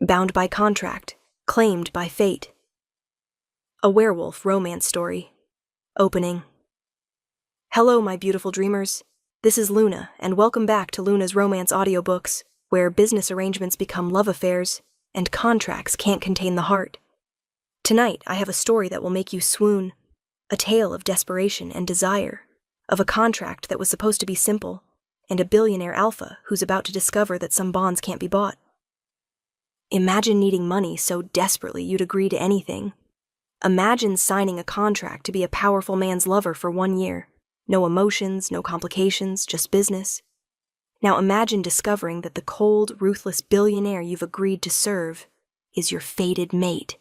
Bound by contract, claimed by fate. A werewolf romance story. Opening. Hello, my beautiful dreamers. This is Luna, and welcome back to Luna's Romance Audiobooks, where business arrangements become love affairs, and contracts can't contain the heart. Tonight, I have a story that will make you swoon, a tale of desperation and desire, of a contract that was supposed to be simple, and a billionaire alpha who's about to discover that some bonds can't be bought. Imagine needing money so desperately you'd agree to anything. Imagine signing a contract to be a powerful man's lover for 1 year. No emotions, no complications, just business. Now imagine discovering that the cold, ruthless billionaire you've agreed to serve is your fated mate,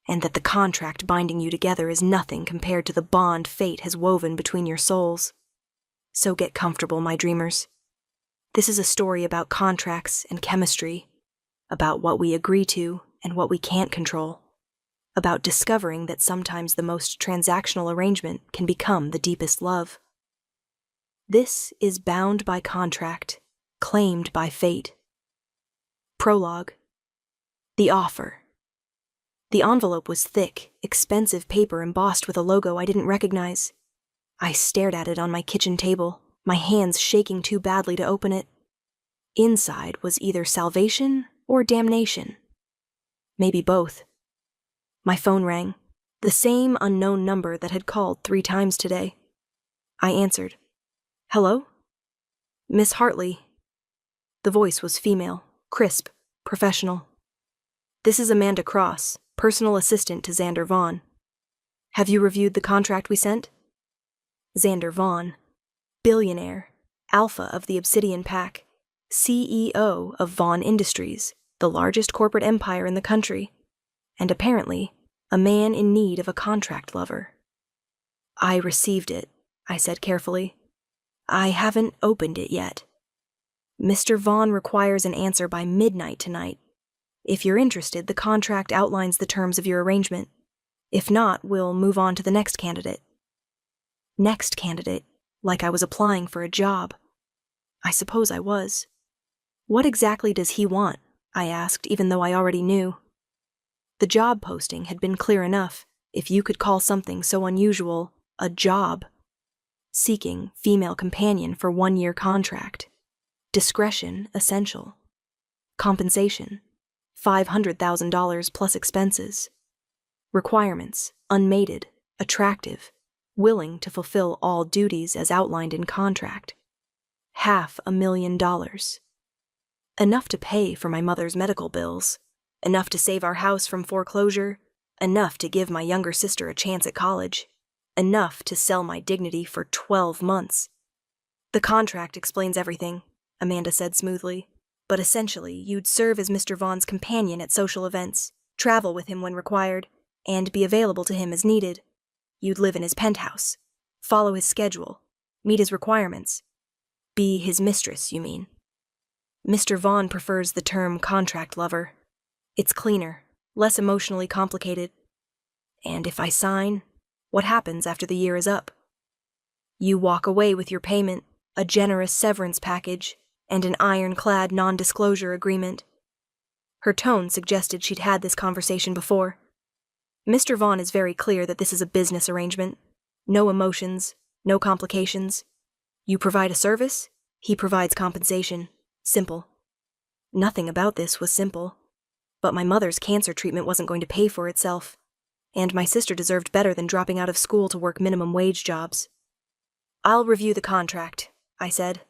and that the contract binding you together is nothing compared to the bond fate has woven between your souls. So get comfortable, my dreamers. This is a story about contracts and chemistry, about what we agree to and what we can't control, about discovering that sometimes the most transactional arrangement can become the deepest love. This is Bound by Contract, Claimed by Fate. Prologue. The offer. The envelope was thick, expensive paper embossed with a logo I didn't recognize. I stared at it on my kitchen table, my hands shaking too badly to open it. Inside was either salvation or damnation. Maybe both. My phone rang, the same unknown number that had called 3 times today. I answered. Hello? Miss Hartley. The voice was female, crisp, professional. This is Amanda Cross, personal assistant to Xander Vaughn. Have you reviewed the contract we sent? Xander Vaughn, billionaire, alpha of the Obsidian Pack, CEO of Vaughn Industries, the largest corporate empire in the country, and apparently a man in need of a contract lover. I received it, I said carefully. I haven't opened it yet. Mr. Vaughn requires an answer by midnight tonight. If you're interested, the contract outlines the terms of your arrangement. If not, we'll move on to the next candidate. Next candidate, like I was applying for a job. I suppose I was. What exactly does he want? I asked, even though I already knew. The job posting had been clear enough, if you could call something so unusual a job. Seeking female companion for 1-year contract. Discretion essential. Compensation, $500,000 plus expenses. Requirements, unmated, attractive, willing to fulfill all duties as outlined in contract. $500,000. Enough to pay for my mother's medical bills, enough to save our house from foreclosure, enough to give my younger sister a chance at college, enough to sell my dignity for 12 months. The contract explains everything, Amanda said smoothly, but essentially you'd serve as Mr. Vaughn's companion at social events, travel with him when required, and be available to him as needed. You'd live in his penthouse, follow his schedule, meet his requirements. Be his mistress, you mean. Mr. Vaughn prefers the term contract lover. It's cleaner, less emotionally complicated. And if I sign, what happens after the year is up? You walk away with your payment, a generous severance package, and an ironclad non-disclosure agreement. Her tone suggested she'd had this conversation before. Mr. Vaughn is very clear that this is a business arrangement. No emotions, no complications. You provide a service, he provides compensation. Simple. Nothing about this was simple. But my mother's cancer treatment wasn't going to pay for itself, and my sister deserved better than dropping out of school to work minimum wage jobs. I'll review the contract, I said.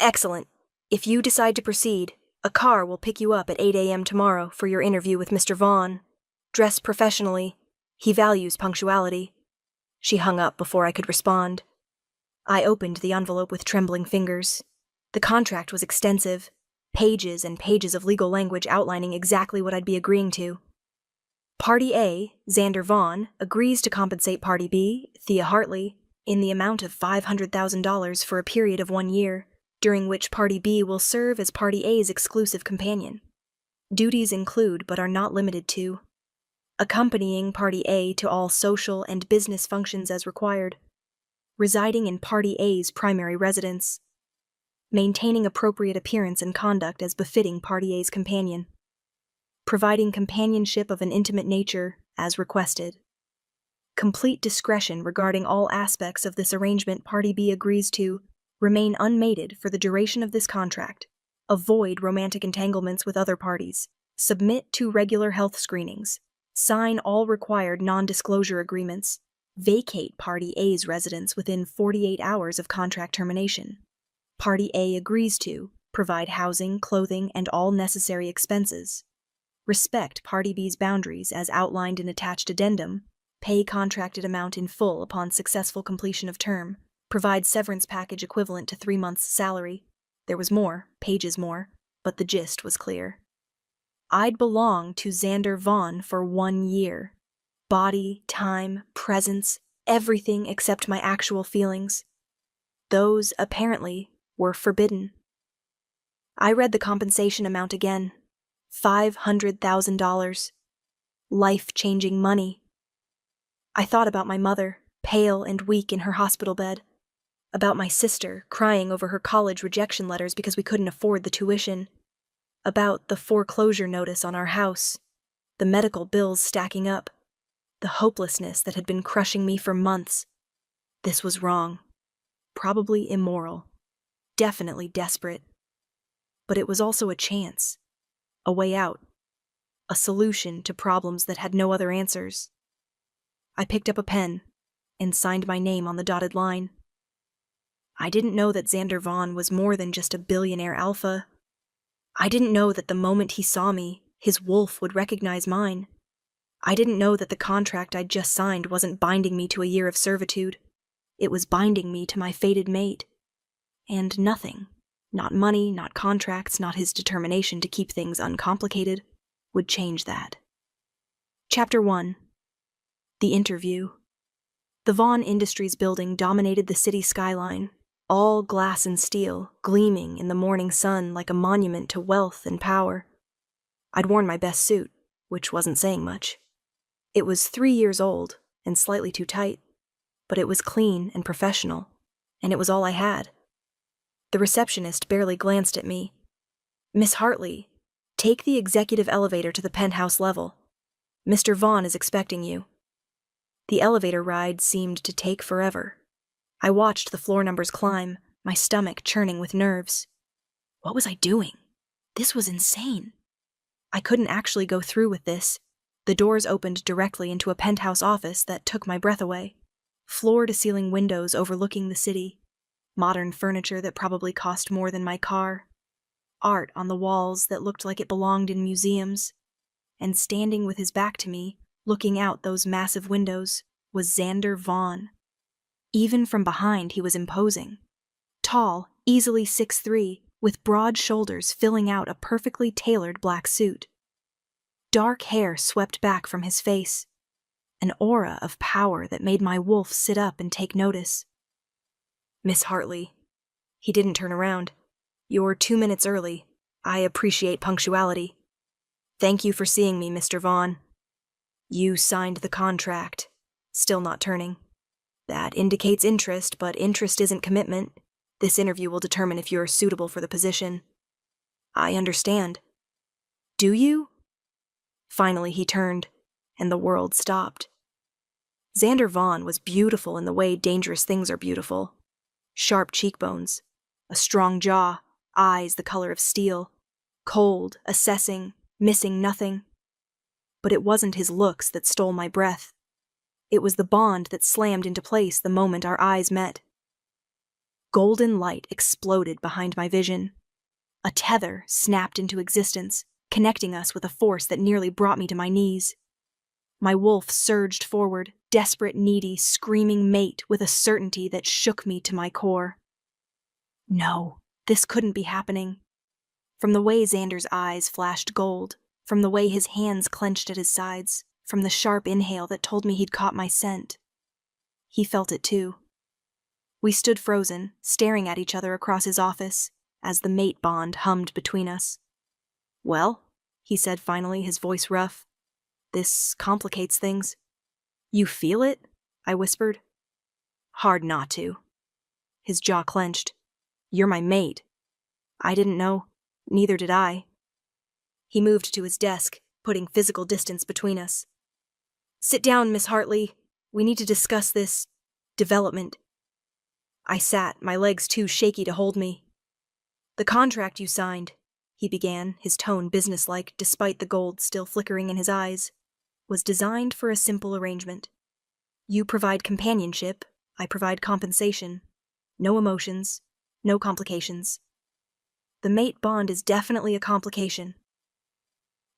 Excellent. If you decide to proceed, a car will pick you up at 8 a.m. tomorrow for your interview with Mr. Vaughn. Dress professionally. He values punctuality. She hung up before I could respond. I opened the envelope with trembling fingers. The contract was extensive, pages and pages of legal language outlining exactly what I'd be agreeing to. Party A, Xander Vaughn, agrees to compensate Party B, Thea Hartley, in the amount of $500,000 for a period of 1 year, during which Party B will serve as Party A's exclusive companion. Duties include, but are not limited to, accompanying Party A to all social and business functions as required, residing in Party A's primary residence, maintaining appropriate appearance and conduct as befitting Party A's companion. providing companionship of an intimate nature as requested. Complete discretion regarding all aspects of this arrangement. Party B agrees to remain unmated for the duration of this contract, avoid romantic entanglements with other parties, submit to regular health screenings, sign all required non-disclosure agreements, vacate Party A's residence within 48 hours of contract termination. Party A agrees to provide housing, clothing, and all necessary expenses, respect Party B's boundaries as outlined in attached addendum, pay contracted amount in full upon successful completion of term, provide severance package equivalent to 3 months' salary. There was more, pages more, but the gist was clear. I'd belong to Xander Vaughn for 1 year. Body, time, presence, everything except my actual feelings. Those, apparently, were forbidden. I read the compensation amount again. $500,000. Life-changing money. I thought about my mother, pale and weak in her hospital bed. About my sister, crying over her college rejection letters because we couldn't afford the tuition. About the foreclosure notice on our house. The medical bills stacking up. The hopelessness that had been crushing me for months. This was wrong. Probably immoral. Definitely desperate. But it was also a chance. A way out. A solution to problems that had no other answers. I picked up a pen and signed my name on the dotted line. I didn't know that Xander Vaughn was more than just a billionaire alpha. I didn't know that the moment he saw me, his wolf would recognize mine. I didn't know that the contract I'd just signed wasn't binding me to a year of servitude. It was binding me to my fated mate. And nothing, not money, not contracts, not his determination to keep things uncomplicated, would change that. Chapter 1. The Interview. The Vaughn Industries building dominated the city skyline, all glass and steel, gleaming in the morning sun like a monument to wealth and power. I'd worn my best suit, which wasn't saying much. It was 3 years old and slightly too tight, but it was clean and professional, and it was all I had. The receptionist barely glanced at me. "Miss Hartley, take the executive elevator to the penthouse level. Mr. Vaughn is expecting you." The elevator ride seemed to take forever. I watched the floor numbers climb, my stomach churning with nerves. What was I doing? This was insane. I couldn't actually go through with this. The doors opened directly into a penthouse office that took my breath away. Floor-to-ceiling windows overlooking the city. Modern furniture that probably cost more than my car. Art on the walls that looked like it belonged in museums. And standing with his back to me, looking out those massive windows, was Xander Vaughn. Even from behind, he was imposing. Tall, easily 6'3", with broad shoulders filling out a perfectly tailored black suit. Dark hair swept back from his face. An aura of power that made my wolf sit up and take notice. "Miss Hartley." He didn't turn around. "You're 2 minutes early. I appreciate punctuality. Thank you for seeing me, Mr. Vaughn. You signed the contract." Still not turning. "That indicates interest, but interest isn't commitment. This interview will determine if you're suitable for the position." "I understand." "Do you?" Finally he turned, and the world stopped. Xander Vaughn was beautiful in the way dangerous things are beautiful. Sharp cheekbones, a strong jaw, eyes the color of steel, cold, assessing, missing nothing. But it wasn't his looks that stole my breath. It was the bond that slammed into place the moment our eyes met. Golden light exploded behind my vision. A tether snapped into existence, connecting us with a force that nearly brought me to my knees. My wolf surged forward, desperate, needy, screaming mate with a certainty that shook me to my core. No, this couldn't be happening. From the way Xander's eyes flashed gold, from the way his hands clenched at his sides, from the sharp inhale that told me he'd caught my scent. He felt it too. We stood frozen, staring at each other across his office, as the mate bond hummed between us. "Well," he said finally, his voice rough, "this complicates things." "You feel it?" I whispered. "Hard not to." His jaw clenched. "You're my mate." I didn't know. Neither did I. He moved to his desk, putting physical distance between us. "Sit down, Miss Hartley. We need to discuss this development." I sat, my legs too shaky to hold me. "The contract you signed," he began, his tone businesslike despite the gold still flickering in his eyes, "was designed for a simple arrangement. You provide companionship, I provide compensation. No emotions, no complications. The mate bond is definitely a complication.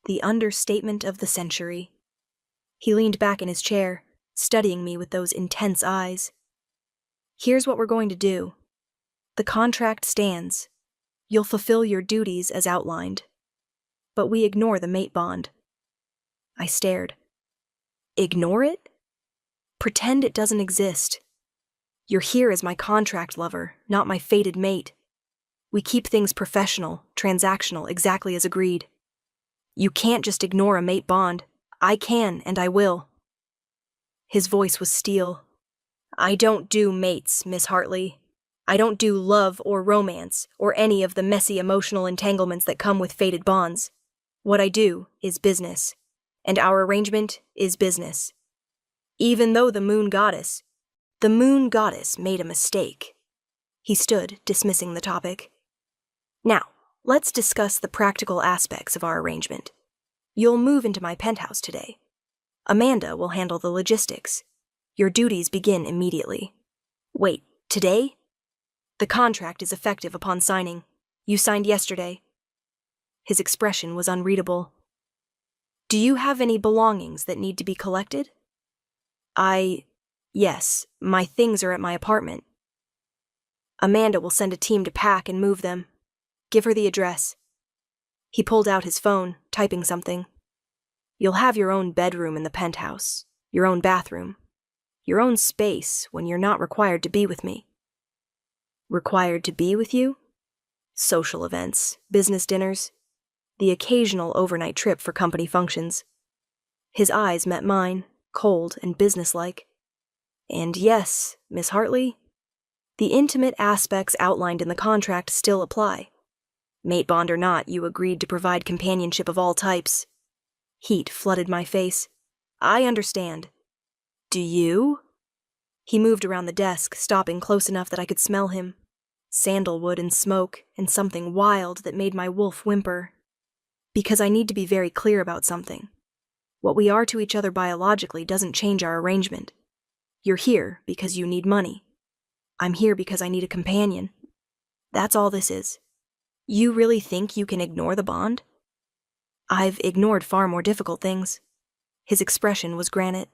The understatement of the century." He leaned back in his chair, studying me with those intense eyes. "Here's what we're going to do. The contract stands. You'll fulfill your duties as outlined. But we ignore the mate bond." I stared. "Ignore it? Pretend it doesn't exist. You're here as my contract lover, not my fated mate. We keep things professional, transactional, exactly as agreed. You can't just ignore a mate bond. I can, and I will." His voice was steel. "I don't do mates, Miss Hartley. I don't do love or romance or any of the messy emotional entanglements that come with fated bonds. What I do is business, and our arrangement is business. Even though the moon goddess made a mistake." He stood, dismissing the topic. "Now, let's discuss the practical aspects of our arrangement. You'll move into my penthouse today. Amanda will handle the logistics. Your duties begin immediately." "Wait, today?" "The contract is effective upon signing. You signed yesterday." His expression was unreadable. "Do you have any belongings that need to be collected?" Yes, my things are at my apartment." "Amanda will send a team to pack and move them. Give her the address." He pulled out his phone, typing something. "You'll have your own bedroom in the penthouse, your own bathroom, your own space when you're not required to be with me." "Required to be with you?" "Social events, business dinners, the occasional overnight trip for company functions." His eyes met mine, cold and businesslike. "And yes, Miss Hartley, the intimate aspects outlined in the contract still apply. Mate bond or not, you agreed to provide companionship of all types." Heat flooded my face. "I understand. Do you?" He moved around the desk, stopping close enough that I could smell him. Sandalwood and smoke, and something wild that made my wolf whimper. "Because I need to be very clear about something. What we are to each other biologically doesn't change our arrangement. You're here because you need money. I'm here because I need a companion. That's all this is. You really think you can ignore the bond?" "I've ignored far more difficult things." His expression was granite.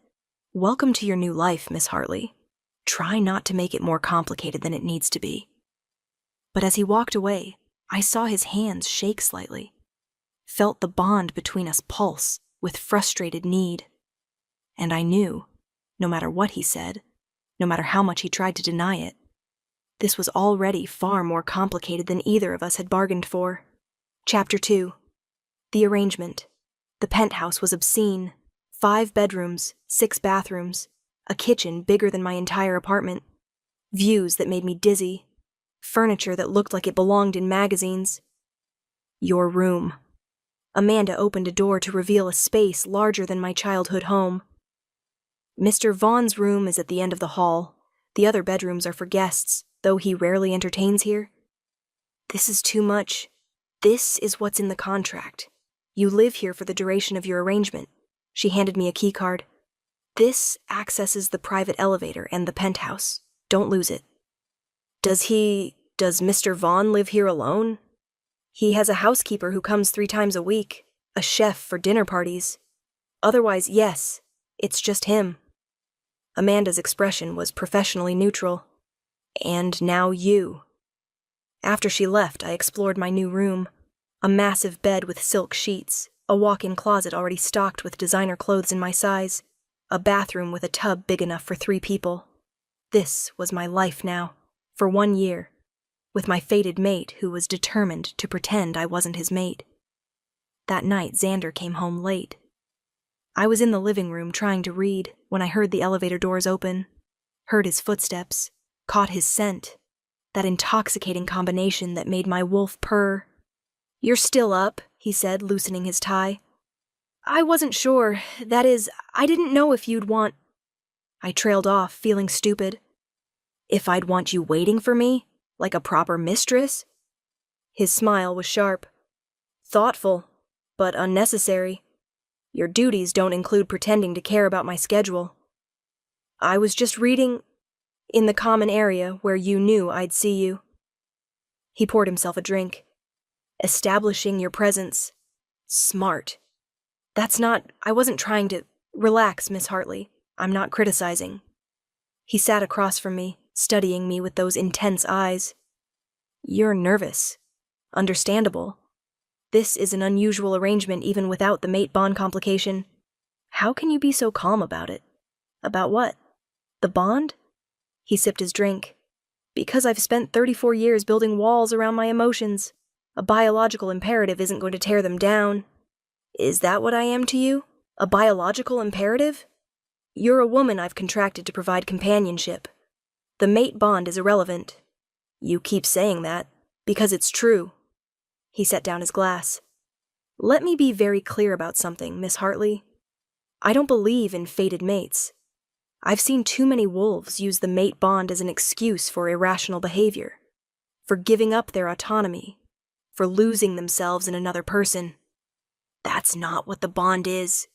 "Welcome to your new life, Miss Hartley. Try not to make it more complicated than it needs to be." But as he walked away, I saw his hands shake slightly. Felt the bond between us pulse with frustrated need. And I knew, no matter what he said, no matter how much he tried to deny it, this was already far more complicated than either of us had bargained for. Chapter 2. The arrangement. The penthouse was obscene. 5 bedrooms, 6 bathrooms, a kitchen bigger than my entire apartment, views that made me dizzy, furniture that looked like it belonged in magazines. "Your room." Amanda opened a door to reveal a space larger than my childhood home. "Mr. Vaughn's room is at the end of the hall. The other bedrooms are for guests, though he rarely entertains here." "This is too much. This is what's in the contract. You live here for the duration of your arrangement." She handed me a key card. "This accesses the private elevator and the penthouse. Don't lose it." Does Mr. Vaughn live here alone?" "He has a housekeeper who comes 3 times a week, a chef for dinner parties. Otherwise, yes, it's just him." Amanda's expression was professionally neutral. "And now you." After she left, I explored my new room. A massive bed with silk sheets, a walk-in closet already stocked with designer clothes in my size, a bathroom with a tub big enough for 3 people. This was my life now, for 1 year, with my fated mate who was determined to pretend I wasn't his mate. That night, Xander came home late. I was in the living room trying to read when I heard the elevator doors open, heard his footsteps, caught his scent, that intoxicating combination that made my wolf purr. "You're still up," he said, loosening his tie. I wasn't sure. That is, I didn't know if you'd want... I trailed off, feeling stupid. If I'd want you waiting for me, like a proper mistress? His smile was sharp. Thoughtful, but unnecessary. Your duties don't include pretending to care about my schedule. I was just reading in the common area where you knew I'd see you. He poured himself a drink. Establishing your presence. Smart. I wasn't trying to... Relax, Miss Hartley. I'm not criticizing. He sat across from me, studying me with those intense eyes. You're nervous. Understandable. This is an unusual arrangement even without the mate bond complication. How can you be so calm about it? About what? The bond? He sipped his drink. Because I've spent 34 years building walls around my emotions. A biological imperative isn't going to tear them down. Is that what I am to you? A biological imperative? You're a woman I've contracted to provide companionship. The mate bond is irrelevant. You keep saying that, because it's true. He set down his glass. Let me be very clear about something, Miss Hartley. I don't believe in fated mates. I've seen too many wolves use the mate bond as an excuse for irrational behavior, for giving up their autonomy, for losing themselves in another person. That's not what the bond is,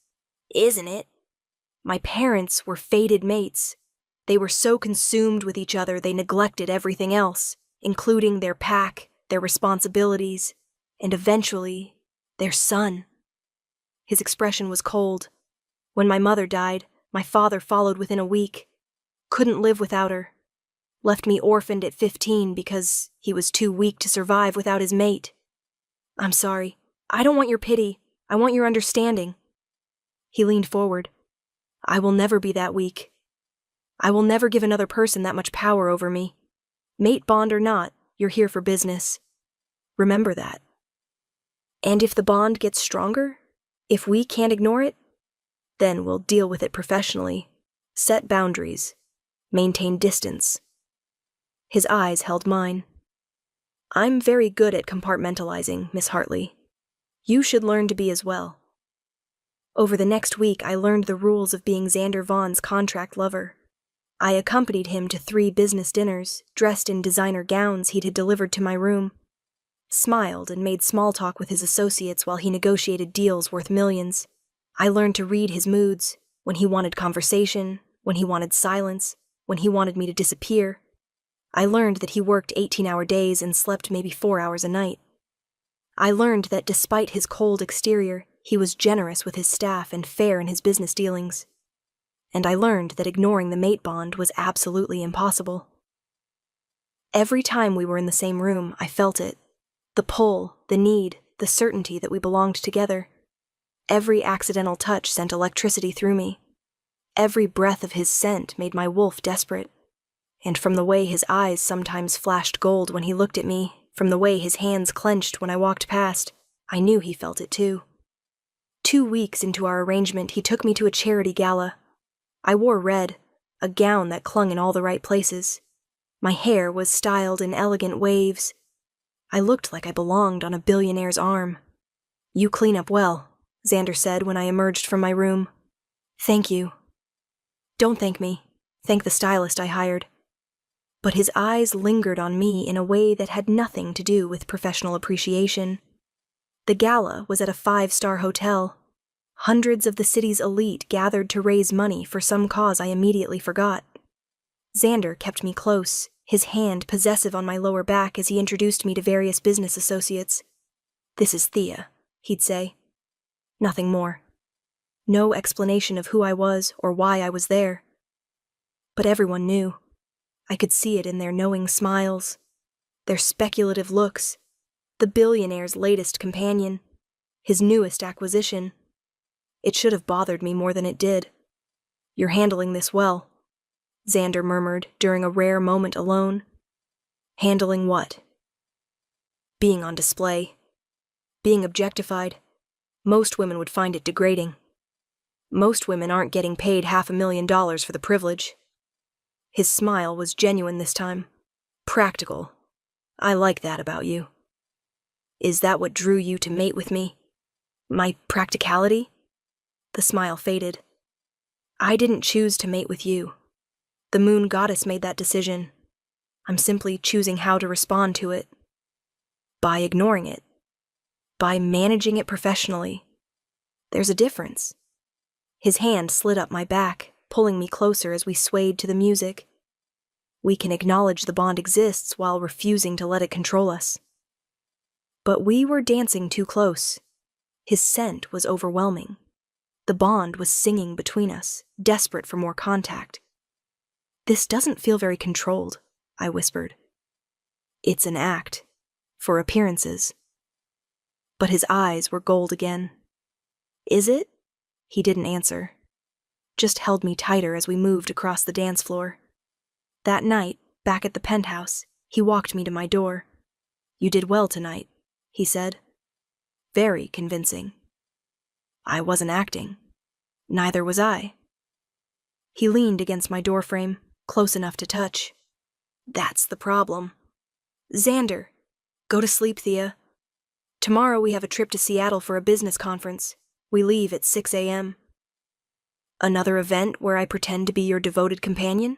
isn't it? My parents were fated mates. They were so consumed with each other they neglected everything else, including their pack, their responsibilities, and eventually, their son. His expression was cold. When my mother died, my father followed within a week. Couldn't live without her. Left me orphaned at 15 because he was too weak to survive without his mate. I'm sorry. I don't want your pity. I want your understanding. He leaned forward. I will never be that weak. I will never give another person that much power over me. Mate bond or not, you're here for business. Remember that. And if the bond gets stronger, if we can't ignore it, then we'll deal with it professionally, set boundaries, maintain distance. His eyes held mine. I'm very good at compartmentalizing, Miss Hartley. You should learn to be as well. Over the next week, I learned the rules of being Xander Vaughn's contract lover. I accompanied him to 3 business dinners, dressed in designer gowns he'd had delivered to my room, smiled and made small talk with his associates while he negotiated deals worth millions. I learned to read his moods, when he wanted conversation, when he wanted silence, when he wanted me to disappear. I learned that he worked 18-hour days and slept maybe 4 hours a night. I learned that despite his cold exterior, he was generous with his staff and fair in his business dealings. And I learned that ignoring the mate bond was absolutely impossible. Every time we were in the same room, I felt it. The pull, the need, the certainty that we belonged together. Every accidental touch sent electricity through me. Every breath of his scent made my wolf desperate. And from the way his eyes sometimes flashed gold when he looked at me, from the way his hands clenched when I walked past, I knew he felt it too. 2 weeks into our arrangement, he took me to a charity gala. I wore red, a gown that clung in all the right places. My hair was styled in elegant waves. I looked like I belonged on a billionaire's arm. You clean up well, Xander said when I emerged from my room. Thank you. Don't thank me. Thank the stylist I hired. But his eyes lingered on me in a way that had nothing to do with professional appreciation. The gala was at a 5-star hotel. Hundreds of the city's elite gathered to raise money for some cause I immediately forgot. Xander kept me close, his hand possessive on my lower back as he introduced me to various business associates. This is Thea, he'd say. Nothing more. No explanation of who I was or why I was there. But everyone knew. I could see it in their knowing smiles, their speculative looks, the billionaire's latest companion, his newest acquisition. It should have bothered me more than it did. You're handling this well, Xander murmured during a rare moment alone. Handling what? Being on display. Being objectified. Most women would find it degrading. Most women aren't getting paid $500,000 for the privilege. His smile was genuine this time. Practical. I like that about you. Is that what drew you to mate with me? My practicality? The smile faded. I didn't choose to mate with you. The moon goddess made that decision. I'm simply choosing how to respond to it. By ignoring it. By managing it professionally. There's a difference. His hand slid up my back, pulling me closer as we swayed to the music. We can acknowledge the bond exists while refusing to let it control us. But we were dancing too close. His scent was overwhelming. The bond was singing between us, desperate for more contact. This doesn't feel very controlled, I whispered. It's an act, for appearances. But his eyes were gold again. Is it? He didn't answer. Just held me tighter as we moved across the dance floor. That night, back at the penthouse, he walked me to my door. You did well tonight, he said. Very convincing. I wasn't acting. Neither was I. He leaned against my doorframe, close enough to touch. That's the problem. Xander, go to sleep, Thea. Tomorrow we have a trip to Seattle for a business conference. We leave at 6 a.m. Another event where I pretend to be your devoted companion?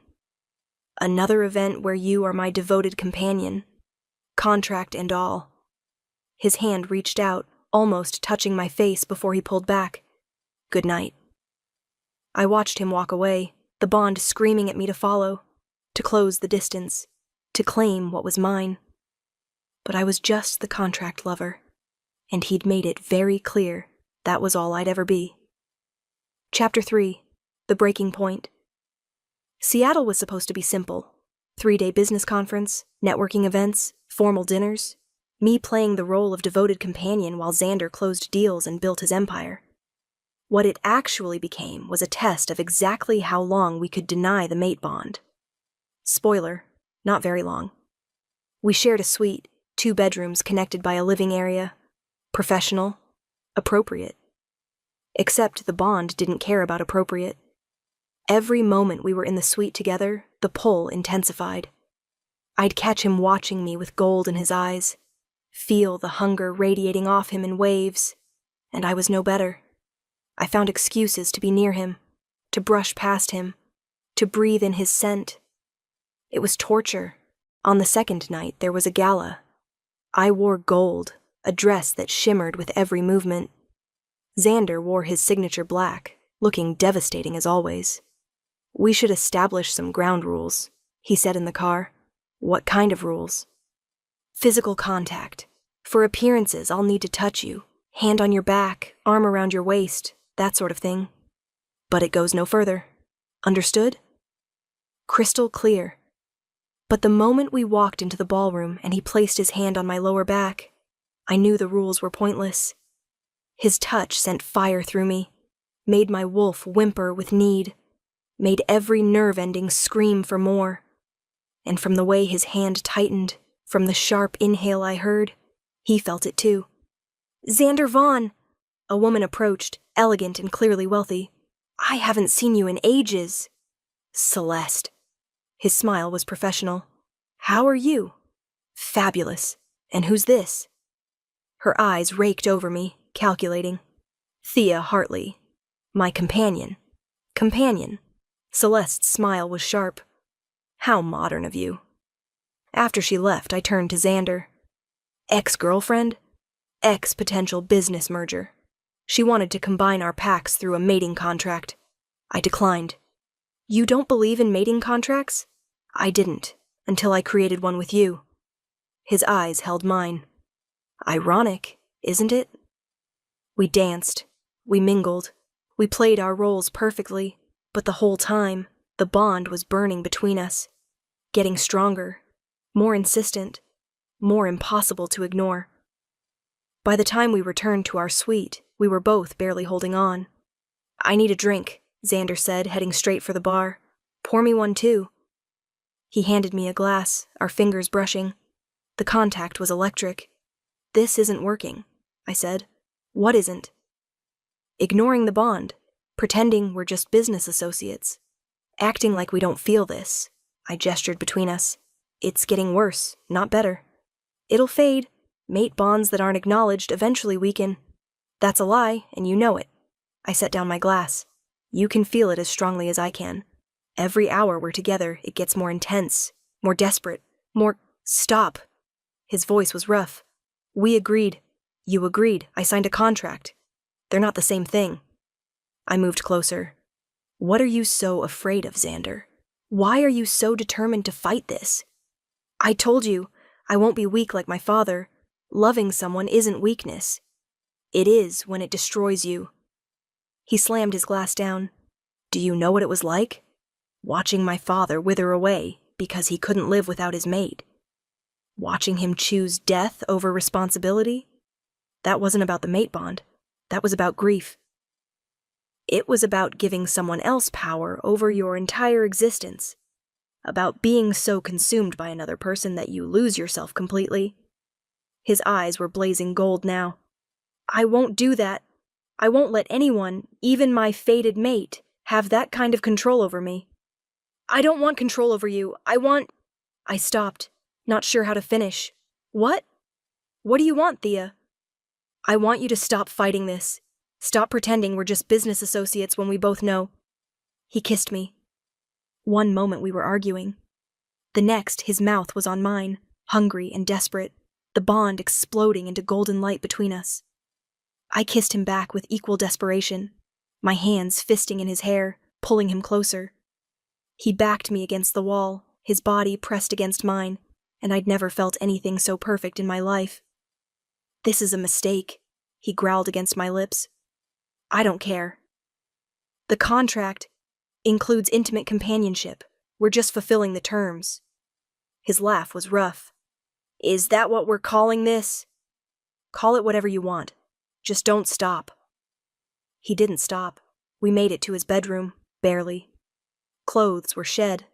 Another event where you are my devoted companion. Contract and all. His hand reached out, almost touching my face before he pulled back. Good night. I watched him walk away, the bond screaming at me to follow, to close the distance, to claim what was mine. But I was just the contract lover, and he'd made it very clear that was all I'd ever be. Chapter 3. The Breaking Point. Seattle was supposed to be simple. 3-day business conference, networking events, formal dinners, me playing the role of devoted companion while Xander closed deals and built his empire. What it actually became was a test of exactly how long we could deny the mate bond. Spoiler, not very long. We shared a suite, 2 bedrooms connected by a living area. Professional, appropriate. Except the bond didn't care about appropriate. Every moment we were in the suite together, the pull intensified. I'd catch him watching me with gold in his eyes, feel the hunger radiating off him in waves, and I was no better. I found excuses to be near him, to brush past him, to breathe in his scent. It was torture. On the second night, there was a gala. I wore gold, a dress that shimmered with every movement. Xander wore his signature black, looking devastating as always. We should establish some ground rules, he said in the car. What kind of rules? Physical contact. For appearances, I'll need to touch you. Hand on your back, arm around your waist, that sort of thing. But it goes no further. Understood? Crystal clear. But the moment we walked into the ballroom and he placed his hand on my lower back, I knew the rules were pointless. His touch sent fire through me, made my wolf whimper with need, made every nerve ending scream for more. And from the way his hand tightened, from the sharp inhale I heard, he felt it too. Xander Vaughn! A woman approached, elegant and clearly wealthy. I haven't seen you in ages. Celeste. His smile was professional. How are you? Fabulous. And who's this? Her eyes raked over me, calculating. Thea Hartley. My companion. Companion. Celeste's smile was sharp. How modern of you. After she left, I turned to Xander. Ex-girlfriend? Ex-potential business merger. She wanted to combine our packs through a mating contract. I declined. You don't believe in mating contracts? I didn't, until I created one with you. His eyes held mine. Ironic, isn't it? We danced. We mingled. We played our roles perfectly, but the whole time, the bond was burning between us, getting stronger, more insistent, more impossible to ignore. By the time we returned to our suite, we were both barely holding on. I need a drink, Xander said, heading straight for the bar. Pour me one too. He handed me a glass, our fingers brushing. The contact was electric. This isn't working, I said. What isn't? Ignoring the bond, pretending we're just business associates. Acting like we don't feel this. I gestured between us. It's getting worse, not better. It'll fade. Mate bonds that aren't acknowledged eventually weaken. That's a lie, and you know it. I set down my glass. You can feel it as strongly as I can. Every hour we're together, it gets more intense, more desperate, more— Stop. His voice was rough. We agreed. You agreed. I signed a contract. They're not the same thing. I moved closer. What are you so afraid of, Xander? Why are you so determined to fight this? I told you, I won't be weak like my father. Loving someone isn't weakness. It is when it destroys you. He slammed his glass down. Do you know what it was like? Watching my father wither away because he couldn't live without his mate. Watching him choose death over responsibility? That wasn't about the mate bond. That was about grief. It was about giving someone else power over your entire existence. About being so consumed by another person that you lose yourself completely. His eyes were blazing gold now. I won't do that. I won't let anyone, even my fated mate, have that kind of control over me. I don't want control over you. I stopped, not sure how to finish. What? What do you want, Thea? I want you to stop fighting this. Stop pretending we're just business associates when we both know. He kissed me. One moment we were arguing. The next, his mouth was on mine, hungry and desperate, the bond exploding into golden light between us. I kissed him back with equal desperation, my hands fisting in his hair, pulling him closer. He backed me against the wall, his body pressed against mine, and I'd never felt anything so perfect in my life. This is a mistake, he growled against my lips. I don't care. The contract includes intimate companionship. We're just fulfilling the terms. His laugh was rough. Is that what we're calling this? Call it whatever you want. Just don't stop. He didn't stop. We made it to his bedroom, barely. Clothes were shed.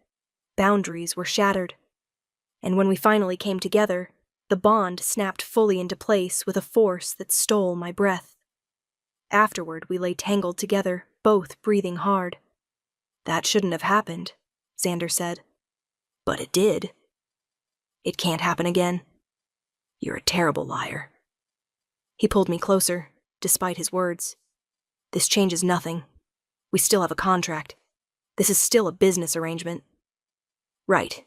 Boundaries were shattered. And when we finally came together, the bond snapped fully into place with a force that stole my breath. Afterward, we lay tangled together, both breathing hard. That shouldn't have happened, Xander said. But it did. It can't happen again. You're a terrible liar. He pulled me closer, despite his words. This changes nothing. We still have a contract. This is still a business arrangement. Right.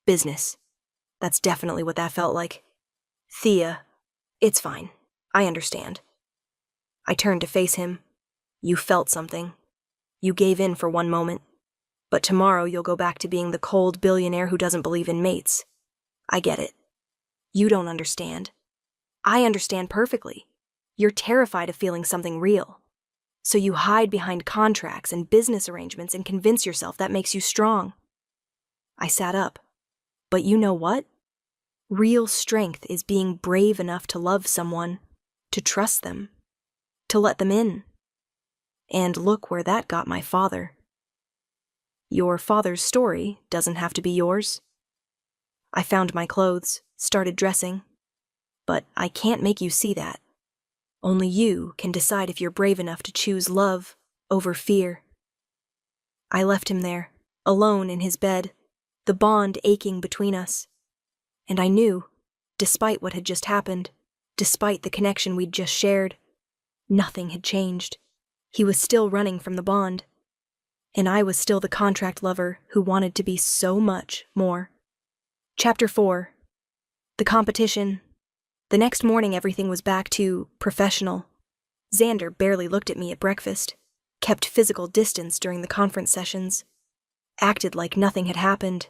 Business. That's definitely what that felt like. Thea, it's fine. I understand. I turned to face him. You felt something. You gave in for one moment. But tomorrow you'll go back to being the cold billionaire who doesn't believe in mates. I get it. You don't understand. I understand perfectly. You're terrified of feeling something real. So you hide behind contracts and business arrangements and convince yourself that makes you strong. I sat up. But you know what? Real strength is being brave enough to love someone, to trust them, to let them in. And look where that got my father. Your father's story doesn't have to be yours. I found my clothes, started dressing. But I can't make you see that. Only you can decide if you're brave enough to choose love over fear. I left him there, alone in his bed, the bond aching between us. And I knew, despite what had just happened, despite the connection we'd just shared, nothing had changed. He was still running from the bond. And I was still the contract lover who wanted to be so much more. Chapter 4. The competition. The next morning everything was back to professional. Xander barely looked at me at breakfast, kept physical distance during the conference sessions, acted like nothing had happened,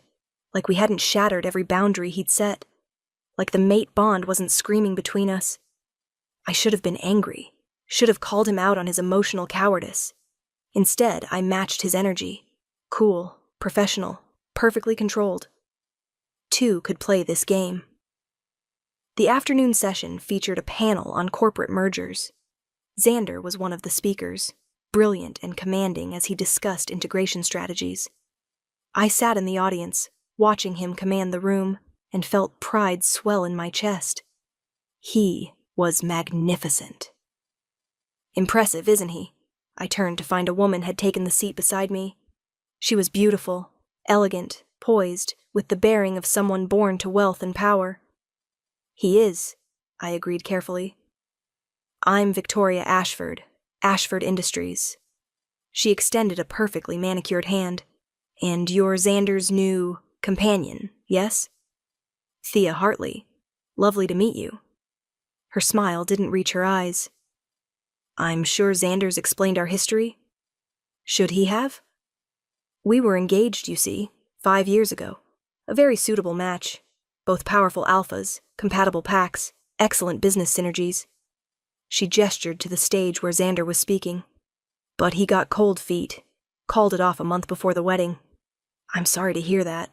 like we hadn't shattered every boundary he'd set, like the mate bond wasn't screaming between us. I should have been angry, should have called him out on his emotional cowardice. Instead, I matched his energy, cool, professional, perfectly controlled. Two could play this game. The afternoon session featured a panel on corporate mergers. Xander was one of the speakers, brilliant and commanding as he discussed integration strategies. I sat in the audience, watching him command the room, and felt pride swell in my chest. He was magnificent. Impressive, isn't he? I turned to find a woman had taken the seat beside me. She was beautiful, elegant, poised, with the bearing of someone born to wealth and power. He is, I agreed carefully. I'm Victoria Ashford, Ashford Industries. She extended a perfectly manicured hand. And you're Xander's new companion, yes? Thea Hartley. Lovely to meet you. Her smile didn't reach her eyes. I'm sure Xander's explained our history. Should he have? We were engaged, you see, 5 years ago. A very suitable match. Both powerful alphas, compatible packs, excellent business synergies. She gestured to the stage where Xander was speaking. But he got cold feet. Called it off a month before the wedding. I'm sorry to hear that.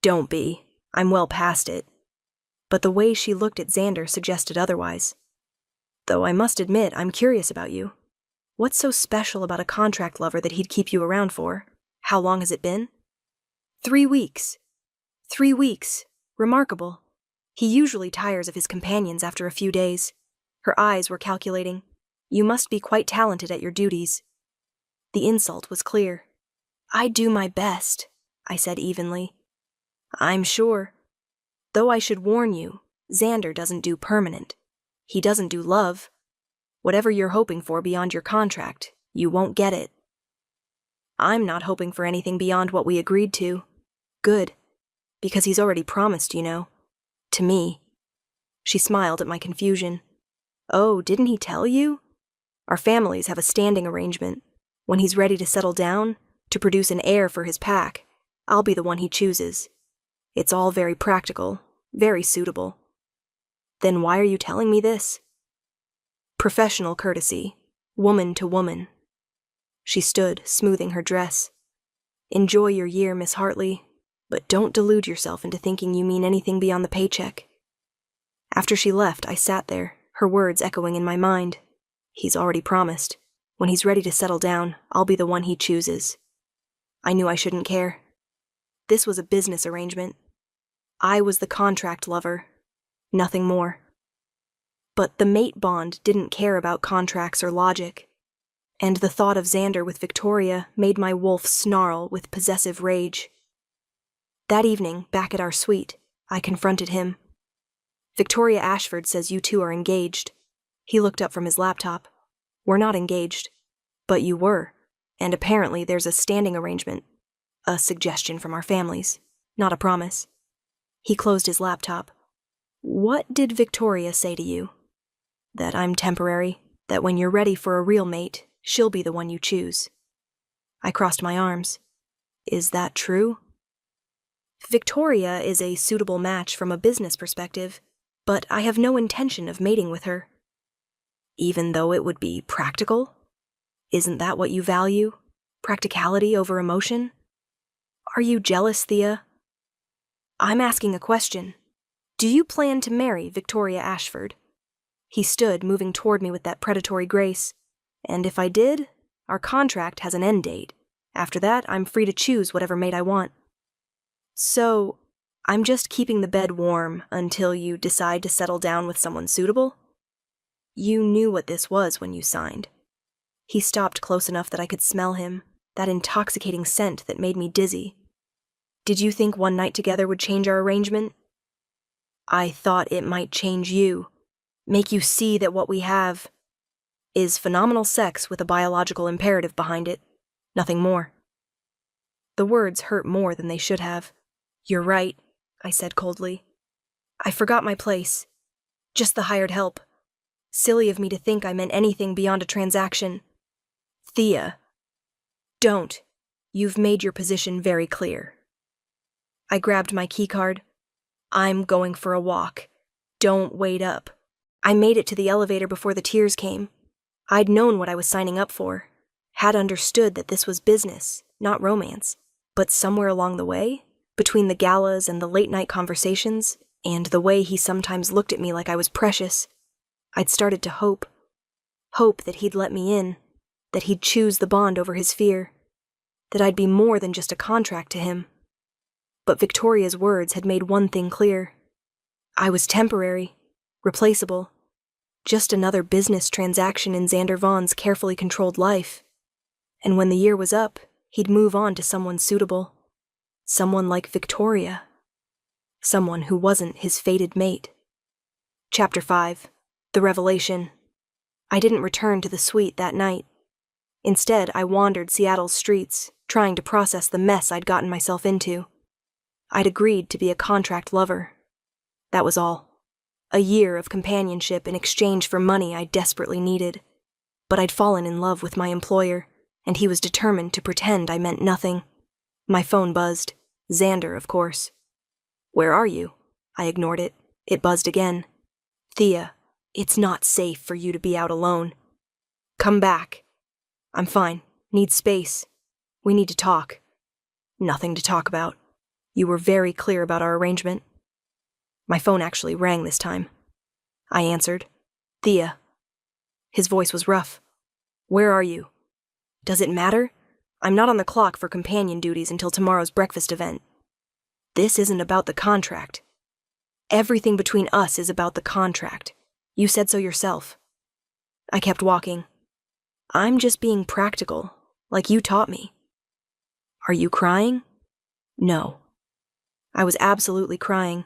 Don't be. I'm well past it. But the way she looked at Xander suggested otherwise. Though I must admit, I'm curious about you. What's so special about a contract lover that he'd keep you around for? How long has it been? 3 weeks. 3 weeks. Remarkable. He usually tires of his companions after a few days. Her eyes were calculating. You must be quite talented at your duties. The insult was clear. I do my best, I said evenly. I'm sure. Though I should warn you, Xander doesn't do permanent. He doesn't do love. Whatever you're hoping for beyond your contract, you won't get it. I'm not hoping for anything beyond what we agreed to. Good. Because he's already promised, you know. To me. She smiled at my confusion. Oh, didn't he tell you? Our families have a standing arrangement. When he's ready to settle down, to produce an heir for his pack, I'll be the one he chooses. It's all very practical, very suitable. Then why are you telling me this? Professional courtesy, woman to woman. She stood, smoothing her dress. Enjoy your year, Miss Hartley, but don't delude yourself into thinking you mean anything beyond the paycheck. After she left, I sat there, her words echoing in my mind. He's already promised. When he's ready to settle down, I'll be the one he chooses. I knew I shouldn't care. This was a business arrangement. I was the contract lover. Nothing more. But the mate bond didn't care about contracts or logic. And the thought of Xander with Victoria made my wolf snarl with possessive rage. That evening, back at our suite, I confronted him. Victoria Ashford says you two are engaged. He looked up from his laptop. We're not engaged. But you were. And apparently there's a standing arrangement. A suggestion from our families. Not a promise. He closed his laptop. What did Victoria say to you? That I'm temporary. That when you're ready for a real mate, she'll be the one you choose. I crossed my arms. Is that true? Victoria is a suitable match from a business perspective, but I have no intention of mating with her. Even though it would be practical? Isn't that what you value? Practicality over emotion? Are you jealous, Thea? I'm asking a question. Do you plan to marry Victoria Ashford? He stood, moving toward me with that predatory grace. And if I did, our contract has an end date. After that, I'm free to choose whatever mate I want. So, I'm just keeping the bed warm until you decide to settle down with someone suitable? You knew what this was when you signed. He stopped close enough that I could smell him, that intoxicating scent that made me dizzy. Did you think one night together would change our arrangement? I thought it might change you, make you see that what we have is phenomenal sex with a biological imperative behind it, nothing more. The words hurt more than they should have. You're right, I said coldly. I forgot my place. Just the hired help. Silly of me to think I meant anything beyond a transaction. Thea. Don't. You've made your position very clear. I grabbed my keycard. I'm going for a walk. Don't wait up. I made it to the elevator before the tears came. I'd known what I was signing up for. Had understood that this was business, not romance. But somewhere along the way, between the galas and the late-night conversations, and the way he sometimes looked at me like I was precious, I'd started to hope. Hope that he'd let me in, that he'd choose the bond over his fear, that I'd be more than just a contract to him. But Victoria's words had made one thing clear. I was temporary, replaceable, just another business transaction in Xander Vaughn's carefully controlled life. And when the year was up, he'd move on to someone suitable. Someone like Victoria. Someone who wasn't his fated mate. Chapter 5. The Revelation. I didn't return to the suite that night. Instead, I wandered Seattle's streets, trying to process the mess I'd gotten myself into. I'd agreed to be a contract lover. That was all. A year of companionship in exchange for money I desperately needed. But I'd fallen in love with my employer, and he was determined to pretend I meant nothing. My phone buzzed. Xander, of course. "Where are you?" I ignored it. It buzzed again. "Thea, it's not safe for you to be out alone. Come back." "I'm fine. Need space. We need to talk." "Nothing to talk about. You were very clear about our arrangement." My phone actually rang this time. I answered. "Thea." His voice was rough. "Where are you?" "Does it matter? I'm not on the clock for companion duties until tomorrow's breakfast event. This isn't about the contract. Everything between us is about the contract. You said so yourself." I kept walking. "I'm just being practical, like you taught me." "Are you crying?" "No." I was absolutely crying.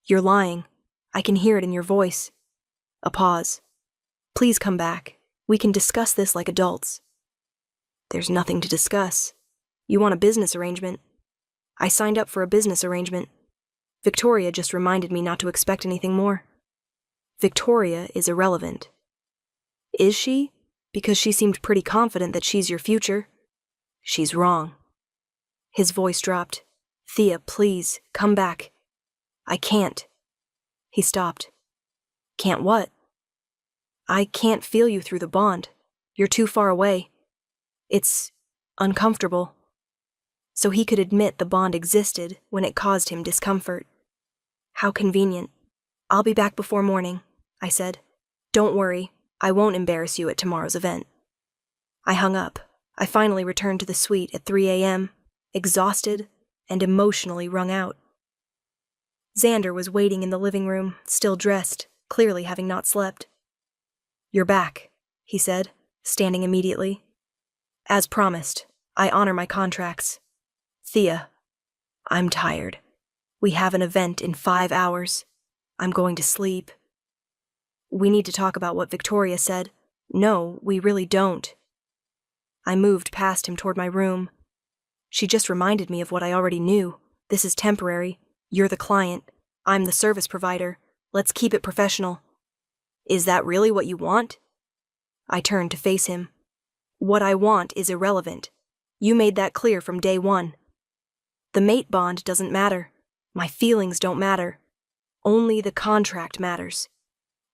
"You're lying. I can hear it in your voice." A pause. "Please come back. We can discuss this like adults." "There's nothing to discuss. You want a business arrangement." I signed up for a business arrangement. Victoria just reminded me not to expect anything more. Victoria is irrelevant. Is she? Because she seemed pretty confident that she's your future. She's wrong. His voice dropped. "Thea, please, come back." "I can't." He stopped. "Can't what?" "I can't feel you through the bond. You're too far away. It's uncomfortable." So he could admit the bond existed when it caused him discomfort. How convenient. "I'll be back before morning," I said. "Don't worry, I won't embarrass you at tomorrow's event." I hung up. I finally returned to the suite at 3 a.m., exhausted and emotionally wrung out. Xander was waiting in the living room, still dressed, clearly having not slept. "You're back," he said, standing immediately. "As promised, I honor my contracts. Thea, I'm tired. We have an event in 5 hours. I'm going to sleep." "We need to talk about what Victoria said." "No, we really don't." I moved past him toward my room. "She just reminded me of what I already knew. This is temporary. You're the client. I'm the service provider. Let's keep it professional." "Is that really what you want?" I turned to face him. "What I want is irrelevant. You made that clear from day one. The mate bond doesn't matter. My feelings don't matter. Only the contract matters.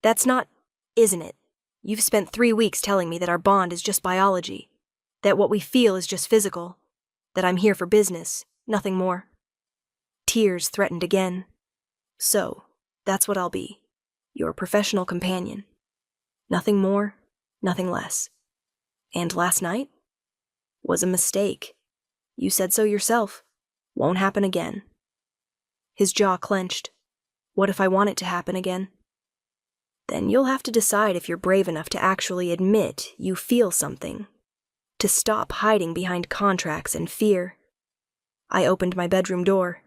That's not, isn't it? You've spent 3 weeks telling me that our bond is just biology, that what we feel is just physical, that I'm here for business, nothing more." Tears threatened again. "So, that's what I'll be. Your professional companion. Nothing more, nothing less. And last night was a mistake. You said so yourself. Won't happen again." His jaw clenched. "What if I want it to happen again?" "Then you'll have to decide if you're brave enough to actually admit you feel something, to stop hiding behind contracts and fear." I opened my bedroom door.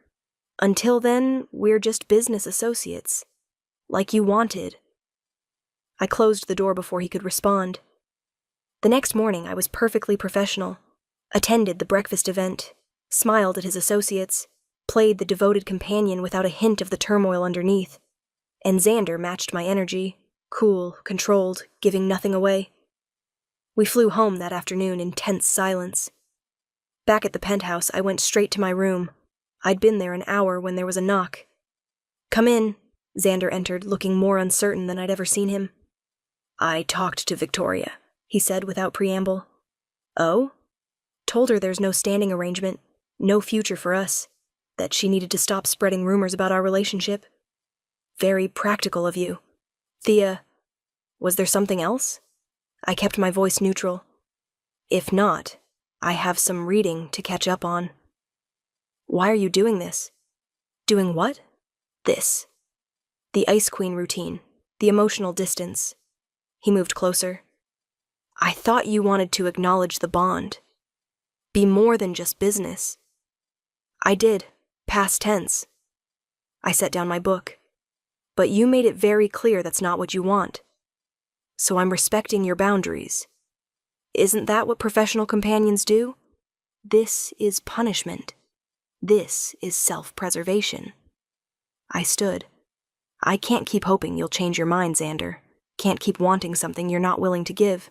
"Until then, we're just business associates. Like you wanted." I closed the door before he could respond. The next morning, I was perfectly professional, attended the breakfast event, smiled at his associates, played the devoted companion without a hint of the turmoil underneath, and Xander matched my energy, cool, controlled, giving nothing away. We flew home that afternoon in tense silence. Back at the penthouse, I went straight to my room. I'd been there an hour when there was a knock. "Come in." Xander entered, looking more uncertain than I'd ever seen him. "I talked to Victoria," he said without preamble. "Oh?" "Told her there's no standing arrangement, no future for us, that she needed to stop spreading rumors about our relationship." "Very practical of you. Thea, was there something else?" I kept my voice neutral. "If not, I have some reading to catch up on." "Why are you doing this?" "Doing what?" "This. The Ice Queen routine, the emotional distance." He moved closer. "I thought you wanted to acknowledge the bond. Be more than just business." "I did, past tense." I set down my book. "But you made it very clear that's not what you want." so I'm respecting your boundaries. Isn't that what professional companions do? This is punishment. This is self-preservation. I stood. I can't keep hoping you'll change your mind, Xander. Can't keep wanting something you're not willing to give.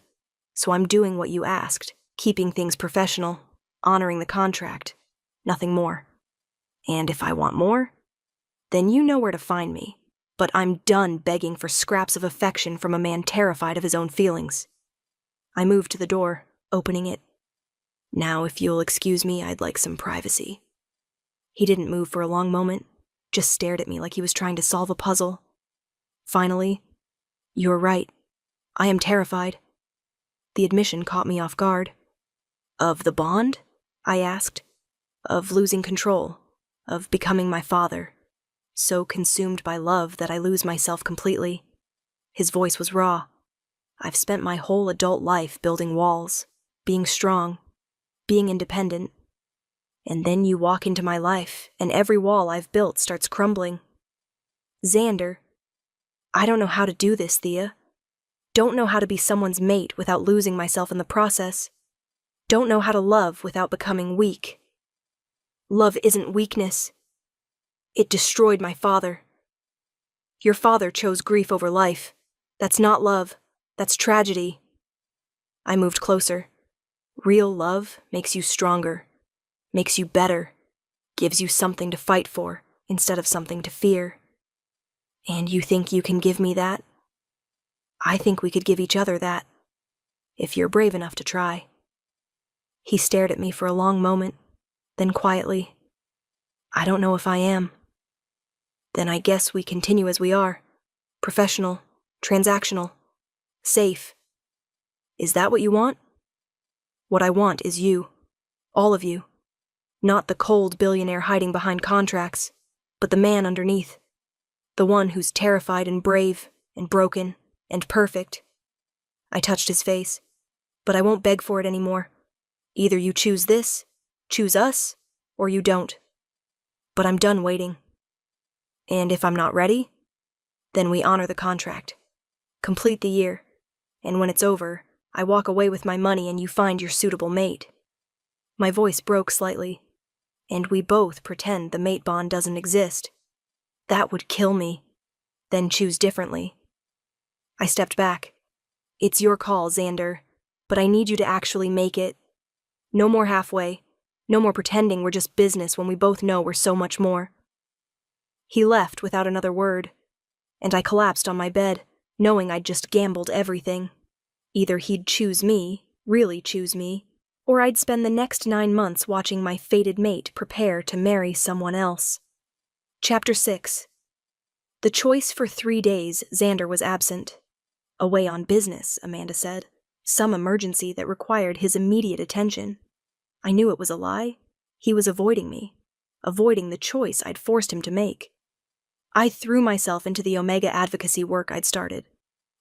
So I'm doing what you asked, keeping things professional, honoring the contract. Nothing more. And if I want more, then you know where to find me. But I'm done begging for scraps of affection from a man terrified of his own feelings. I moved to the door, opening it. Now, if you'll excuse me, I'd like some privacy. He didn't move for a long moment, just stared at me like he was trying to solve a puzzle. Finally, "You're right. I am terrified." The admission caught me off guard. "Of the bond?" I asked. "Of losing control, of becoming my father, so consumed by love that I lose myself completely." His voice was raw. "I've spent my whole adult life building walls, being strong, being independent. And then you walk into my life, and every wall I've built starts crumbling. Xander, I don't know how to do this, Thea. Don't know how to be someone's mate without losing myself in the process. Don't know how to love without becoming weak. Love isn't weakness. It destroyed my father. Your father chose grief over life. That's not love. That's tragedy." I moved closer. Real love makes you stronger, makes you better, gives you something to fight for instead of something to fear. And you think you can give me that? I think we could give each other that, if you're brave enough to try. He stared at me for a long moment, then quietly, "I don't know if I am." "Then I guess we continue as we are. Professional, transactional, safe. Is that what you want?" "What I want is you. All of you. Not the cold billionaire hiding behind contracts, but the man underneath. The one who's terrified and brave and broken and perfect." I touched his face. "But I won't beg for it anymore. Either you choose this, choose us, or you don't. But I'm done waiting. And if I'm not ready, then we honor the contract. Complete the year. And when it's over, I walk away with my money and you find your suitable mate." My voice broke slightly. "And we both pretend the mate bond doesn't exist. That would kill me. Then choose differently." I stepped back. "It's your call, Xander, but I need you to actually make it. No more halfway. No more pretending we're just business when we both know we're so much more." He left without another word, and I collapsed on my bed, knowing I'd just gambled everything. Either he'd choose me, really choose me, or I'd spend the next 9 months watching my fated mate prepare to marry someone else. Chapter 6. The choice for 3 days, Xander was absent. Away on business, Amanda said. Some emergency that required his immediate attention. I knew it was a lie. He was avoiding me, avoiding the choice I'd forced him to make. I threw myself into the Omega advocacy work I'd started.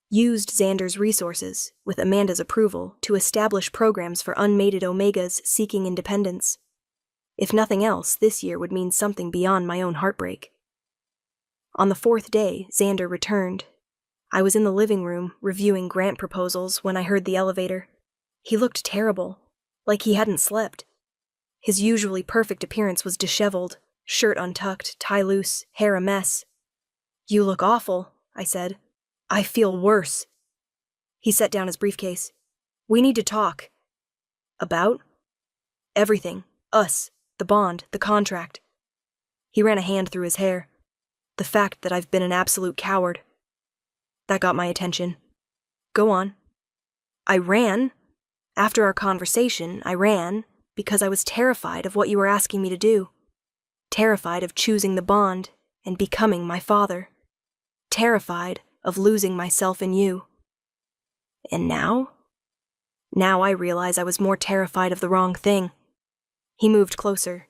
Used Xander's resources, with Amanda's approval, to establish programs for unmated Omegas seeking independence. If nothing else, this year would mean something beyond my own heartbreak. On the 4th day, Xander returned. I was in the living room, reviewing grant proposals, when I heard the elevator. He looked terrible, like he hadn't slept. His usually perfect appearance was disheveled, shirt untucked, tie loose, hair a mess. "You look awful," I said. "I feel worse." He set down his briefcase. "We need to talk." "About?" "Everything. Us. The bond. The contract." He ran a hand through his hair. "The fact that I've been an absolute coward." That got my attention. "Go on." "I ran. After our conversation, I ran because I was terrified of what you were asking me to do. Terrified of choosing the bond and becoming my father. Terrified of losing myself in you. And now? Now I realize I was more terrified of the wrong thing." He moved closer.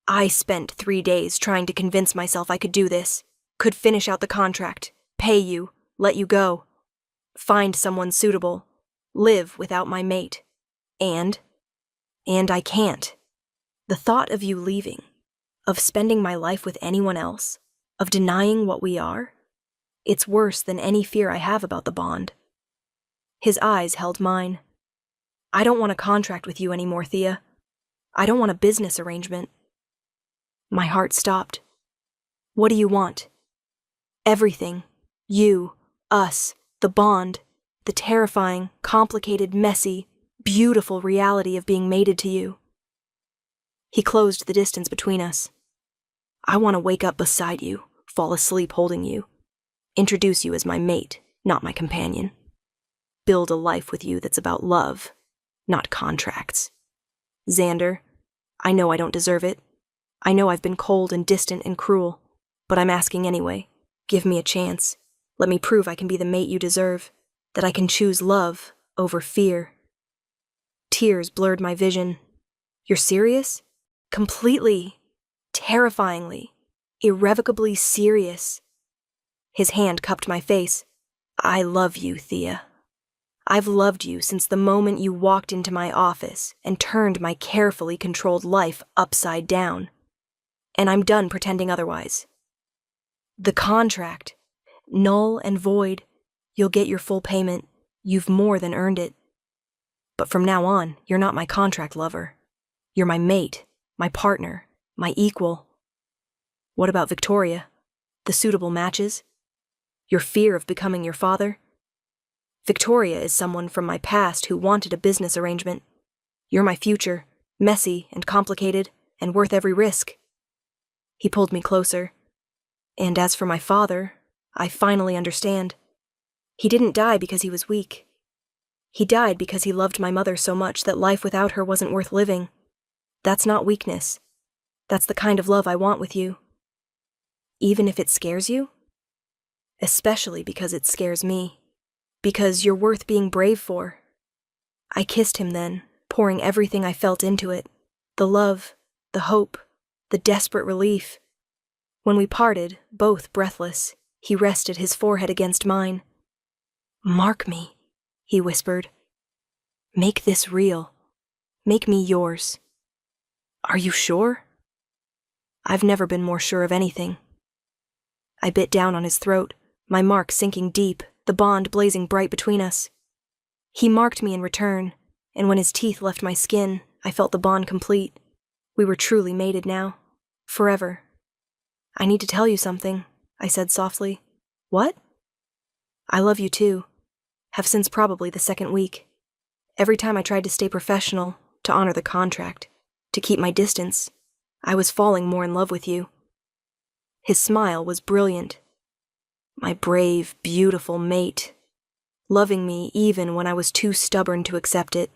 "I spent 3 days trying to convince myself I could do this, could finish out the contract, pay you, let you go, find someone suitable, live without my mate. And I can't. The thought of you leaving, of spending my life with anyone else, of denying what we are, it's worse than any fear I have about the bond. His eyes held mine. I don't want a contract with you anymore, Thea. I don't want a business arrangement. My heart stopped. What do you want? Everything. You, us, the bond, the terrifying, complicated, messy, beautiful reality of being mated to you. He closed the distance between us. I want to wake up beside you, fall asleep holding you, introduce you as my mate, not my companion. Build a life with you that's about love, not contracts. Xander, I know I don't deserve it. I know I've been cold and distant and cruel, but I'm asking anyway. Give me a chance. Let me prove I can be the mate you deserve, that I can choose love over fear. Tears blurred my vision. You're serious? Completely, terrifyingly, irrevocably serious. His hand cupped my face. I love you, Thea. I've loved you since the moment you walked into my office and turned my carefully controlled life upside down. And I'm done pretending otherwise. The contract, null and void. You'll get your full payment. You've more than earned it. But from now on, you're not my contract lover. You're my mate, my partner, my equal. What about Victoria? The suitable matches? Your fear of becoming your father? Victoria is someone from my past who wanted a business arrangement. You're my future, messy and complicated, and worth every risk. He pulled me closer. And as for my father, I finally understand. He didn't die because he was weak. He died because he loved my mother so much that life without her wasn't worth living. That's not weakness. That's the kind of love I want with you. Even if it scares you? Especially because it scares me. Because you're worth being brave for. I kissed him then, pouring everything I felt into it. The love, the hope, the desperate relief. When we parted, both breathless, he rested his forehead against mine. Mark me, he whispered. Make this real. Make me yours. Are you sure? I've never been more sure of anything. I bit down on his throat, my mark sinking deep, the bond blazing bright between us. He marked me in return, and when his teeth left my skin, I felt the bond complete. We were truly mated now. Forever. I need to tell you something, I said softly. What? I love you too. Have since probably the second week. Every time I tried to stay professional, to honor the contract, to keep my distance, I was falling more in love with you. His smile was brilliant. My brave, beautiful mate, loving me even when I was too stubborn to accept it.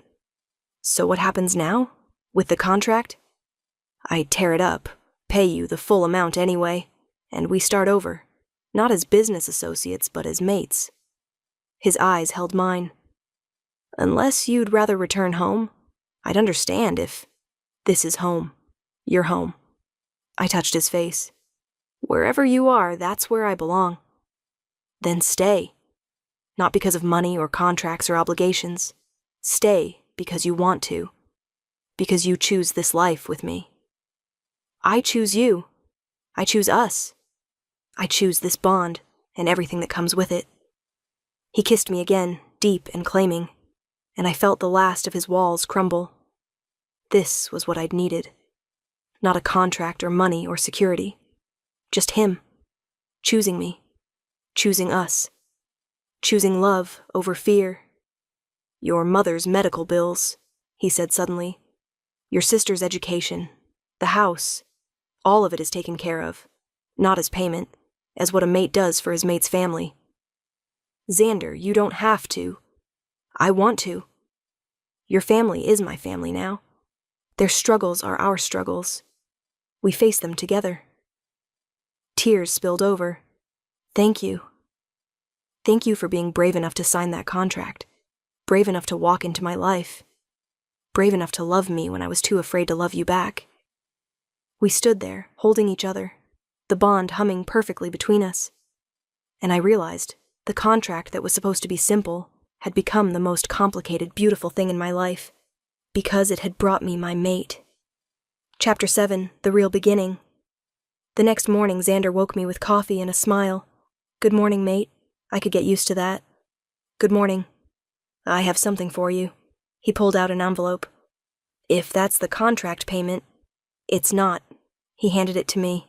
So what happens now? With the contract? I tear it up, pay you the full amount anyway, and we start over, not as business associates, but as mates. His eyes held mine. Unless you'd rather return home, I'd understand if this is home, your home. I touched his face. Wherever you are, that's where I belong. Then stay. Not because of money or contracts or obligations. Stay because you want to. Because you choose this life with me. I choose you. I choose us. I choose this bond and everything that comes with it. He kissed me again, deep and claiming, and I felt the last of his walls crumble. This was what I'd needed. Not a contract or money or security. Just him. Choosing me. Choosing us. Choosing love over fear. Your mother's medical bills, he said suddenly. Your sister's education. The house. All of it is taken care of. Not as payment, as what a mate does for his mate's family. Xander, you don't have to. I want to. Your family is my family now. Their struggles are our struggles. We face them together. Tears spilled over. Thank you. Thank you for being brave enough to sign that contract. Brave enough to walk into my life. Brave enough to love me when I was too afraid to love you back. We stood there, holding each other, the bond humming perfectly between us. And I realized the contract that was supposed to be simple had become the most complicated, beautiful thing in my life, because it had brought me my mate. Chapter 7, The Real Beginning. The next morning, Xander woke me with coffee and a smile. Good morning, mate. I could get used to that. Good morning. I have something for you. He pulled out an envelope. If that's the contract payment, it's not. He handed it to me.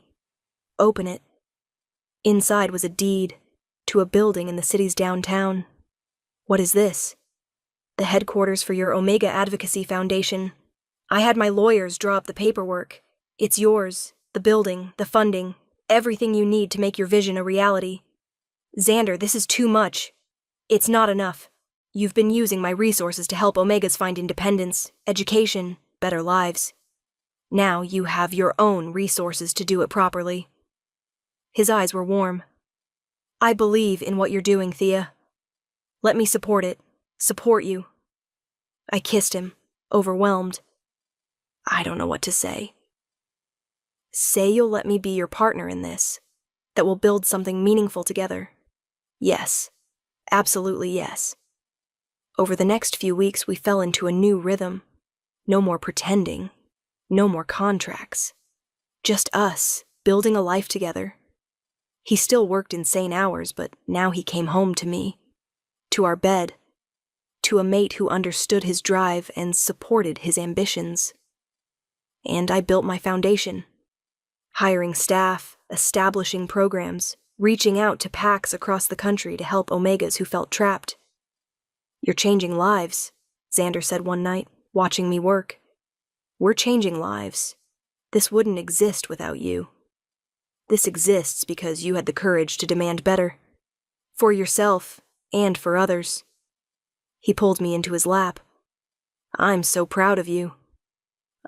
Open it. Inside was a deed to a building in the city's downtown. What is this? The headquarters for your Omega Advocacy Foundation. I had my lawyers draw up the paperwork. It's yours, the building, the funding, everything you need to make your vision a reality. Xander, this is too much. It's not enough. You've been using my resources to help Omegas find independence, education, better lives. Now you have your own resources to do it properly. His eyes were warm. I believe in what you're doing, Thea. Let me support it. Support you. I kissed him, overwhelmed. I don't know what to say. Say you'll let me be your partner in this, that we'll build something meaningful together. Yes. Absolutely yes. Over the next few weeks, we fell into a new rhythm. No more pretending. No more contracts. Just us, building a life together. He still worked insane hours, but now he came home to me. To our bed. To a mate who understood his drive and supported his ambitions. And I built my foundation. Hiring staff, establishing programs, reaching out to PACs across the country to help Omegas who felt trapped. You're changing lives, Xander said one night, watching me work. We're changing lives. This wouldn't exist without you. This exists because you had the courage to demand better. For yourself, and for others. He pulled me into his lap. I'm so proud of you.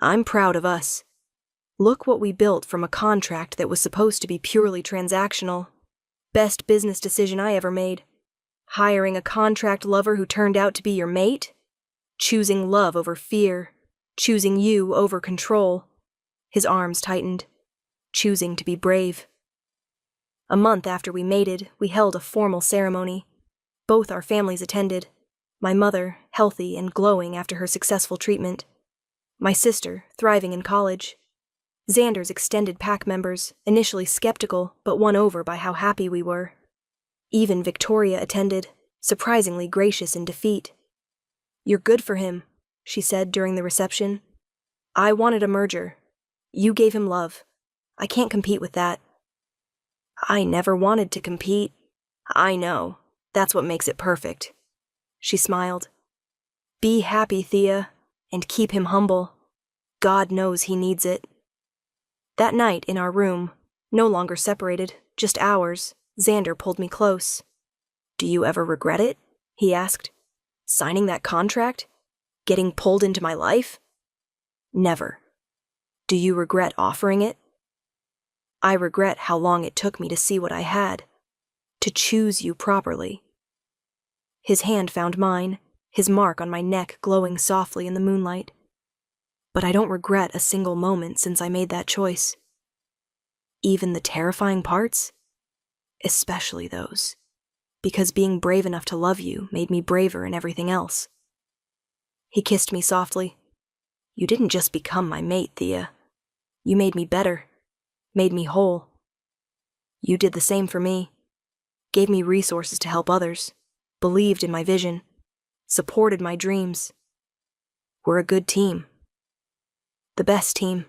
I'm proud of us. Look what we built from a contract that was supposed to be purely transactional. Best business decision I ever made. Hiring a contract lover who turned out to be your mate? Choosing love over fear. Choosing you over control. His arms tightened. Choosing to be brave. A month after we mated, we held a formal ceremony. Both our families attended. My mother, healthy and glowing after her successful treatment. My sister, thriving in college. Xander's extended PAC members, initially skeptical, but won over by how happy we were. Even Victoria attended, surprisingly gracious in defeat. You're good for him, she said during the reception. I wanted a merger. You gave him love. I can't compete with that. I never wanted to compete. I know. That's what makes it perfect. She smiled. Be happy, Thea, and keep him humble. God knows he needs it. That night in our room, no longer separated, just ours, Xander pulled me close. Do you ever regret it? He asked. Signing that contract? Getting pulled into my life? Never. Do you regret offering it? I regret how long it took me to see what I had, to choose you properly. His hand found mine, his mark on my neck glowing softly in the moonlight. But I don't regret a single moment since I made that choice. Even the terrifying parts? Especially those. Because being brave enough to love you made me braver in everything else. He kissed me softly. You didn't just become my mate, Thea. You made me better. Made me whole. You did the same for me. Gave me resources to help others. Believed in my vision. Supported my dreams. We're a good team. The best team.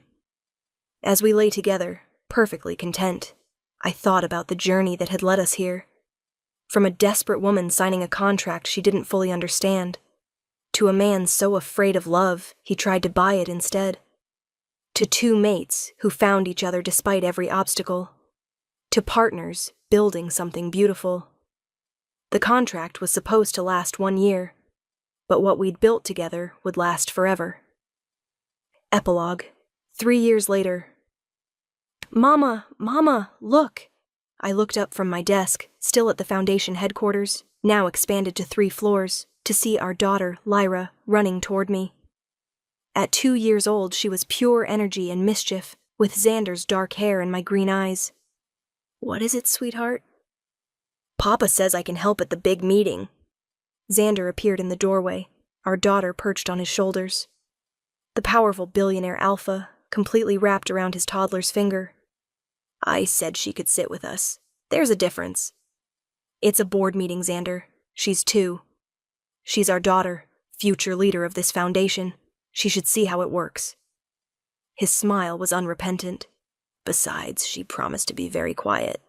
As we lay together, perfectly content, I thought about the journey that had led us here. From a desperate woman signing a contract she didn't fully understand, to a man so afraid of love he tried to buy it instead, to two mates who found each other despite every obstacle, to partners building something beautiful. The contract was supposed to last 1 year, but what we'd built together would last forever. Epilogue. 3 years later. Mama, look! I looked up from my desk, still at the foundation headquarters, now expanded to 3 floors, to see our daughter, Lyra, running toward me. At 2 years old, she was pure energy and mischief, with Xander's dark hair and my green eyes. What is it, sweetheart? Papa says I can help at the big meeting. Xander appeared in the doorway, our daughter perched on his shoulders. The powerful billionaire alpha, completely wrapped around his toddler's finger. I said she could sit with us. There's a difference. It's a board meeting, Xander. She's 2. She's our daughter, future leader of this foundation. She should see how it works. His smile was unrepentant. Besides, she promised to be very quiet.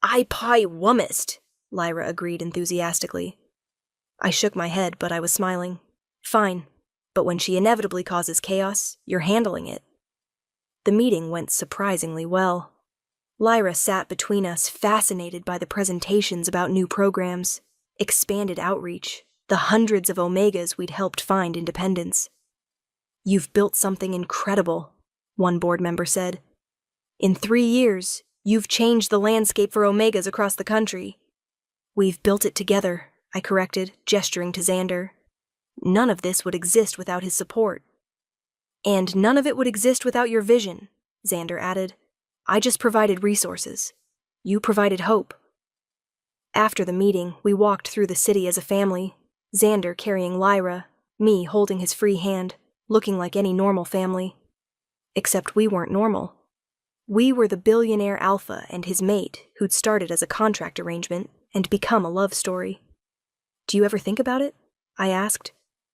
I pie wummist, Lyra agreed enthusiastically. I shook my head, but I was smiling. Fine, but when she inevitably causes chaos, you're handling it. The meeting went surprisingly well. Lyra sat between us, fascinated by the presentations about new programs, expanded outreach, the hundreds of Omegas we'd helped find independence. You've built something incredible, one board member said. In 3 years, you've changed the landscape for Omegas across the country. We've built it together, I corrected, gesturing to Xander. None of this would exist without his support. And none of it would exist without your vision, Xander added. I just provided resources. You provided hope. After the meeting, we walked through the city as a family, Xander carrying Lyra, me holding his free hand, looking like any normal family. Except we weren't normal. We were the billionaire Alpha and his mate who'd started as a contract arrangement and become a love story. Do you ever think about it? I asked.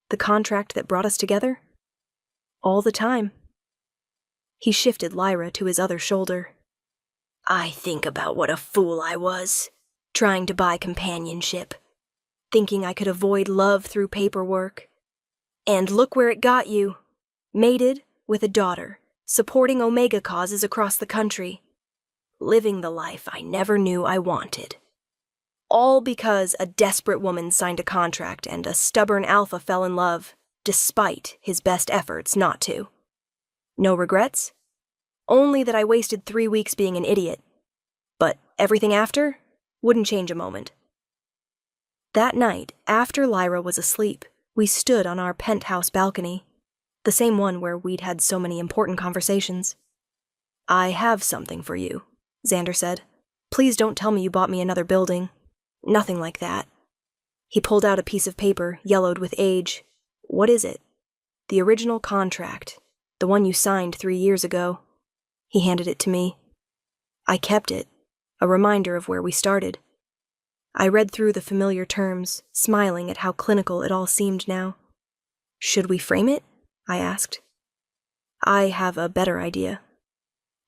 The contract that brought us together? All the time. He shifted Lyra to his other shoulder. I think about what a fool I was, trying to buy companionship, thinking I could avoid love through paperwork. And look where it got you. Mated, with a daughter, supporting Omega causes across the country, living the life I never knew I wanted. All because a desperate woman signed a contract and a stubborn alpha fell in love, despite his best efforts not to. No regrets? Only that I wasted 3 weeks being an idiot. But everything after wouldn't change a moment. That night, after Lyra was asleep, we stood on our penthouse balcony, the same one where we'd had so many important conversations. I have something for you, Xander said. Please don't tell me you bought me another building. Nothing like that. He pulled out a piece of paper, yellowed with age. What is it? The original contract, the one you signed 3 years ago. He handed it to me. I kept it, a reminder of where we started. I read through the familiar terms, smiling at how clinical it all seemed now. Should we frame it? I asked. I have a better idea.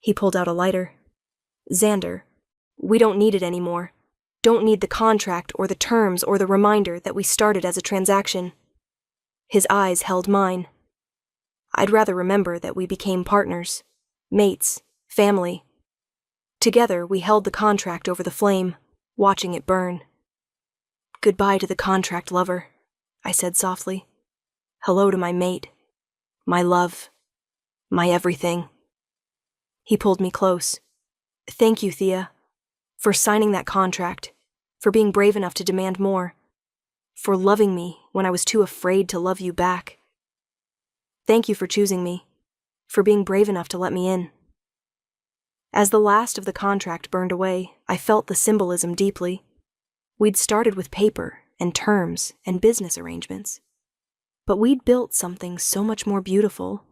He pulled out a lighter. Xander, we don't need it anymore. Don't need the contract or the terms or the reminder that we started as a transaction. His eyes held mine. I'd rather remember that we became partners, mates, family. Together we held the contract over the flame, watching it burn. Goodbye to the contract lover, I said softly. Hello to my mate, my love, my everything. He pulled me close. Thank you, Thea, for signing that contract, for being brave enough to demand more, for loving me when I was too afraid to love you back. Thank you for choosing me, for being brave enough to let me in. As the last of the contract burned away, I felt the symbolism deeply. We'd started with paper and terms and business arrangements, but we'd built something so much more beautiful.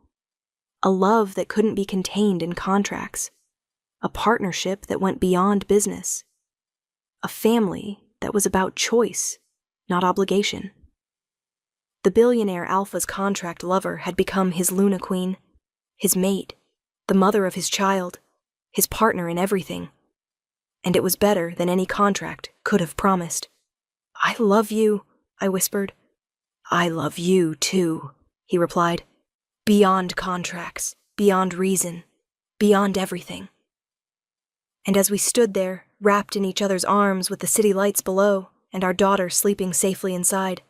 A love that couldn't be contained in contracts. A partnership that went beyond business. A family that was about choice, not obligation. The billionaire Alpha's contract lover had become his Luna Queen, his mate, the mother of his child, his partner in everything. And it was better than any contract could have promised. I love you, I whispered. I love you, too, he replied. Beyond contracts, beyond reason, beyond everything. And as we stood there, wrapped in each other's arms with the city lights below and our daughter sleeping safely inside,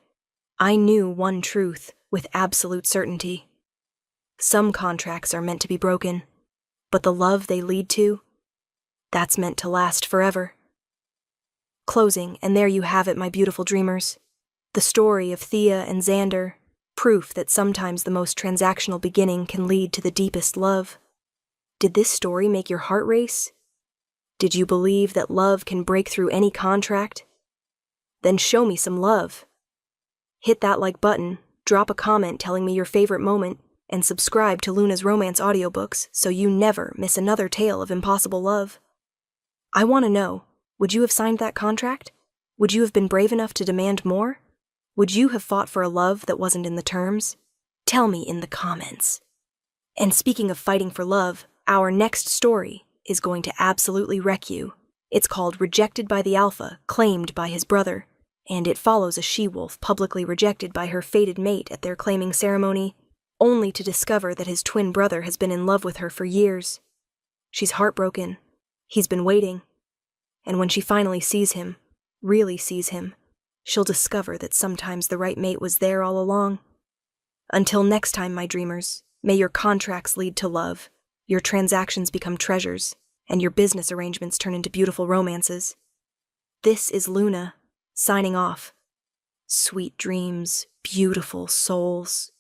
I knew one truth with absolute certainty. Some contracts are meant to be broken, but the love they lead to, that's meant to last forever. Closing, and there you have it, my beautiful dreamers. The story of Thea and Xander, proof that sometimes the most transactional beginning can lead to the deepest love. Did this story make your heart race? Did you believe that love can break through any contract? Then show me some love. Hit that like button, drop a comment telling me your favorite moment, and subscribe to Luna's romance audiobooks so you never miss another tale of impossible love. I want to know, would you have signed that contract? Would you have been brave enough to demand more? Would you have fought for a love that wasn't in the terms? Tell me in the comments. And speaking of fighting for love, our next story is going to absolutely wreck you. It's called Rejected by the Alpha, Claimed by His Brother, and it follows a she-wolf publicly rejected by her fated mate at their claiming ceremony, only to discover that his twin brother has been in love with her for years. She's heartbroken. He's been waiting. And when she finally sees him, really sees him, she'll discover that sometimes the right mate was there all along. Until next time, my dreamers, may your contracts lead to love, your transactions become treasures, and your business arrangements turn into beautiful romances. This is Luna, signing off. Sweet dreams, beautiful souls.